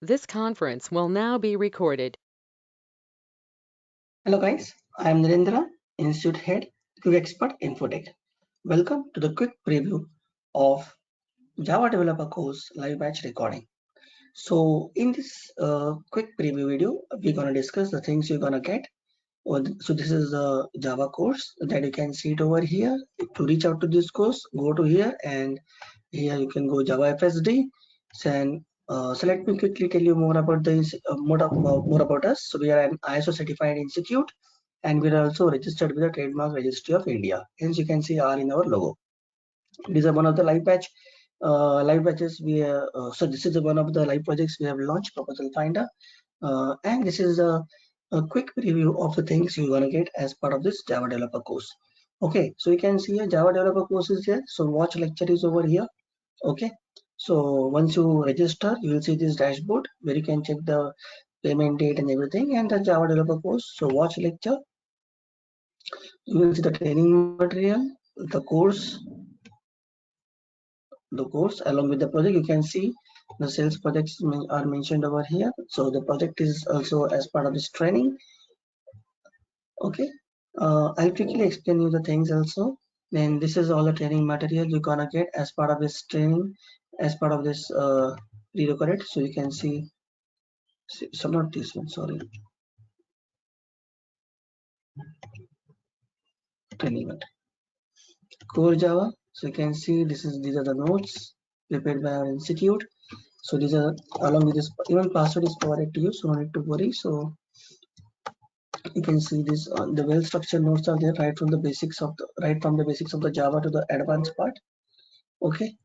This conference will now be recorded. Hello guys, I am Narendra, Institute Head, QuickXpert Infotech. Welcome to the quick preview of Java Developer course live batch recording. So in this quick preview video, we're going to discuss the things you're going to get. So this is the Java course that you can see it over here. To reach out to this course, go to here and here you can go Java FSD. So let me quickly tell you more about more about us. So we are an ISO certified institute and we are also registered with the Trademark Registry of India. Hence you can see R in our logo. These are one of the live batches so this is one of the live projects we have launched, Proposal Finder, and this is a quick preview of the things you're gonna get as part of this Java developer course. Okay, so you can see a Java developer course is here. So watch lecture is over here. Okay, so once you register, you will see this dashboard where you can check the payment date and everything and the Java developer course. So watch lecture. You will see the training material, the course along with the project. You can see the sales projects are mentioned over here. So the project is also as part of this training. Okay, I'll quickly explain you the things also. Then this is all the training material you're gonna get as part of this training, as part of this prerequisite. So you can see, so not this one, sorry, training material. Core Java. So you can see these are the notes prepared by our institute. So these are along with this, even password is provided to you, so no need to worry. So you can see this the well structured notes are there right from the basics of the Java to the advanced part. Okay.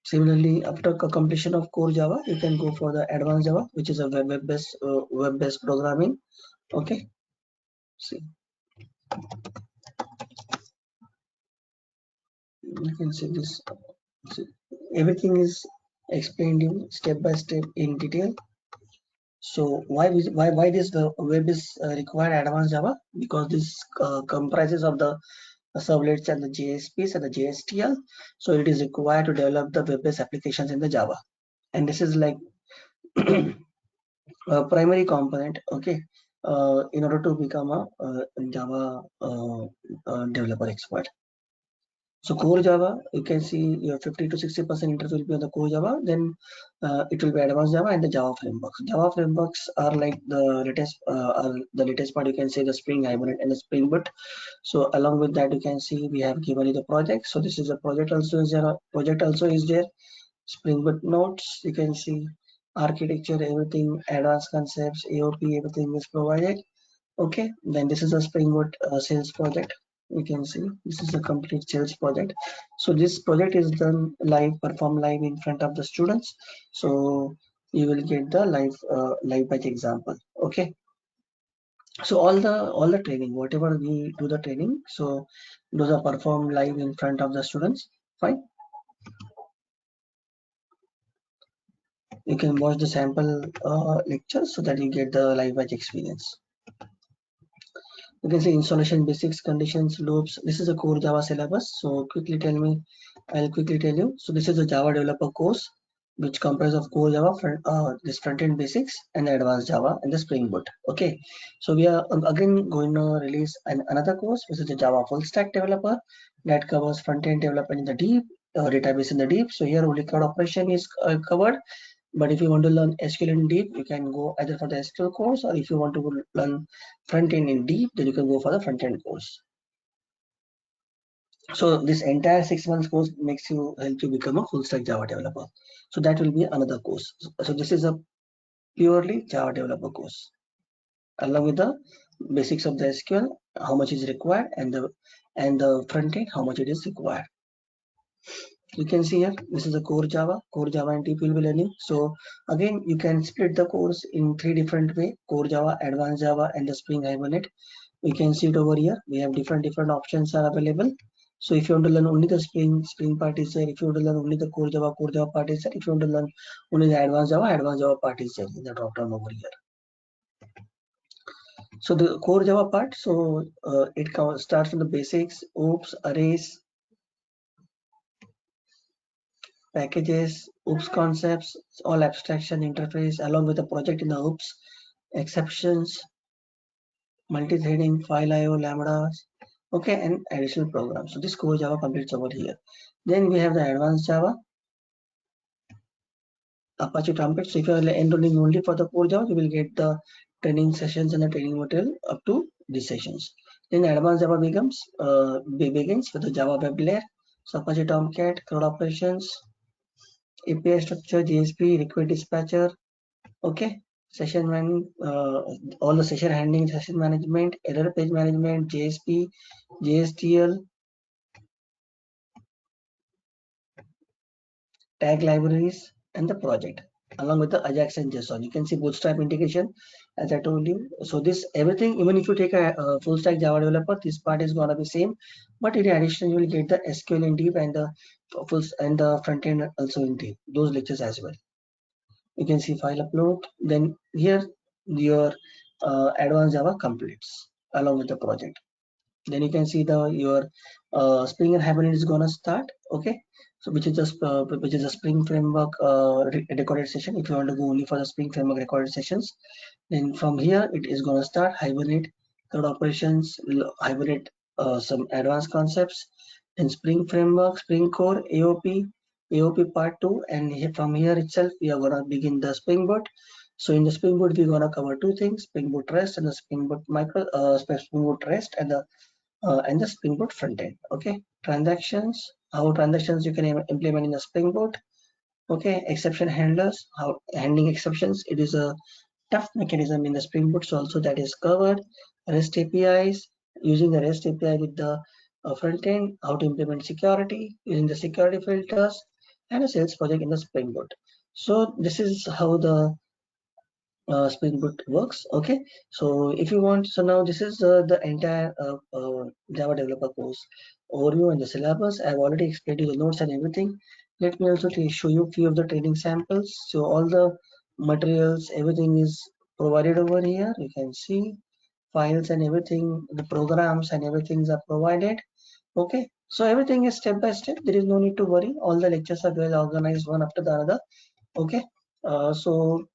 Similarly, after completion of core Java, you can go for the advanced Java, which is a web-based programming. Okay. See, you can see this. See, everything is explained in step by step in detail. So why this web is required advanced Java? Because this comprises of the servlets and the JSPs and the JSTL. So it is required to develop the web-based applications in the Java. And this is like a primary component, okay, in order to become a Java developer expert. So core Java, you can see your 50 to 60% interest will be on the core Java, then it will be advanced Java and the Java frameworks. Java frameworks are like the latest part. You can say the Spring Hibernate and the Spring Boot. So along with that, you can see we have given you the project. So this is a project also is there. Project also is there. Spring Boot notes. You can see architecture, everything, advanced concepts, AOP, everything is provided. Okay, then this is a Spring Boot sales project. You can see this is a complete sales project. So this project is done live, performed live in front of the students. So you will get the live batch example. Okay. So all the training, whatever we do the training, so those are performed live in front of the students. Fine. You can watch the sample lectures so that you get the live batch experience. You can see installation basics, conditions, loops. This is a core Java syllabus. So I'll quickly tell you. So this is a Java developer course, which comprises of core Java, this front-end basics and the advanced Java and the Spring Boot. Okay. So we are again going to release another course, which is the Java full stack developer that covers front-end development in the deep, database in the deep. So here only cloud operation is covered. But if you want to learn SQL in deep, you can go either for the SQL course, or if you want to learn front end in deep, then you can go for the front end course. So this entire 6 months course help you become a full stack Java developer. So that will be another course. So this is a purely Java developer course, along with the basics of the SQL, how much is required, and the front end, how much it is required. You can see here, this is a core Java and deep will be learning. So again, you can split the course in 3 different way: core Java, advanced Java, and the Spring Hibernate. We can see it over here. We have different options are available. So if you want to learn only the Spring part is there. If you want to learn only the core Java part is there. If you want to learn only the advanced Java part is there in the drop down over here. So the core Java part, so it starts from the basics, OOPs, arrays, packages, OOPS concepts, all abstraction interface along with the project in the OOPS, exceptions, multi-threading, file IO, lambdas, okay, and additional programs. So this core Java completes over here. Then we have the advanced Java, Apache Trumpet. So if you are enrolling only for the core Java, you will get the training sessions and the training material up to these sessions. Then advanced Java begins with the Java web layer. So Apache Tomcat, CRUD operations, API structure, JSP, request dispatcher, okay, session man, all the session handling, session management, error page management, JSP, JSTL, tag libraries, and the project along with the Ajax and JSON. You can see bootstrap integration as I told you. So this everything, even if you take a full stack Java developer, this part is gonna be same, but in addition you will get the SQL in deep and the front end also in deep. Those lectures as well. You can see file upload. Then here your advanced Java completes along with the project. Then you can see your Spring and Hibernate is gonna start. Okay, so which is a Spring framework recorded session. If you want to go only for the Spring framework recorded sessions, then from here it is gonna start Hibernate, cloud operations, Hibernate, some advanced concepts, then Spring framework, Spring core, AOP part 2, and from here itself we are gonna begin the Spring Boot. So in the Spring Boot we're gonna cover two things: Spring Boot REST and the Spring Boot Spring Boot REST and the Spring Boot frontend. Okay, transactions, how transactions you can implement in the Spring Boot. Okay, exception handlers, how handling exceptions. It is a tough mechanism in the Spring Boot, so also that is covered. REST APIs, using the REST API with the front end, how to implement security, using the security filters, and a sales project in the Spring Boot. So this is how the Spring Boot works. Okay, so if you want, so now this is the entire Java developer course overview and the syllabus. I've already explained you the notes and everything. Let me also show you a few of the training samples. So all the materials, everything is provided over here. You can see files and everything, the programs and everything are provided. Okay, so everything is step by step. There is no need to worry. All the lectures are well organized one after the other. Okay, so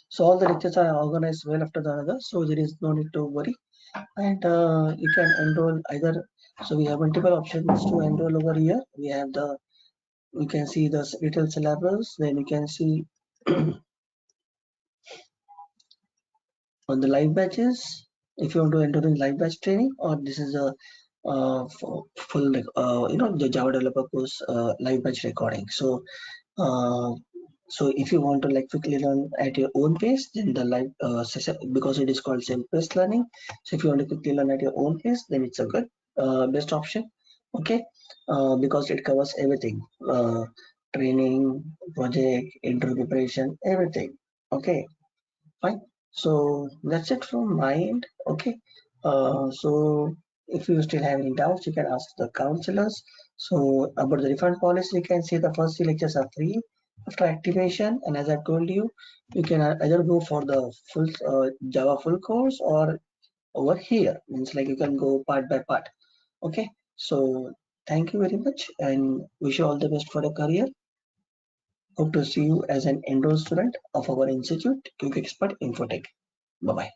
so all the lectures are organized well after the other, so there is no need to worry. And you can enroll either. So we have multiple options to enroll over here. We have you can see the detailed syllabus. Then you can see on the live batches, if you want to enroll in live batch training, or this is a full the Java developer course live batch recording. So uh, so if you want to like quickly learn at your own pace, then the live session, because it is called self-paced learning. So if you want to quickly learn at your own pace, then it's a good best option. Okay, because it covers everything: training, project, interview preparation, everything. Okay, fine. So that's it from my end. Okay, so if you still have any doubts, you can ask the counselors. So about the refund policy, you can see the first three lectures are free after activation, and as I told you, you can either go for the full Java full course, or over here means like you can go part by part. Okay, so thank you very much and wish you all the best for your career. Hope to see you as an enrolled student of our institute, QuickXpert Infotech. Bye bye.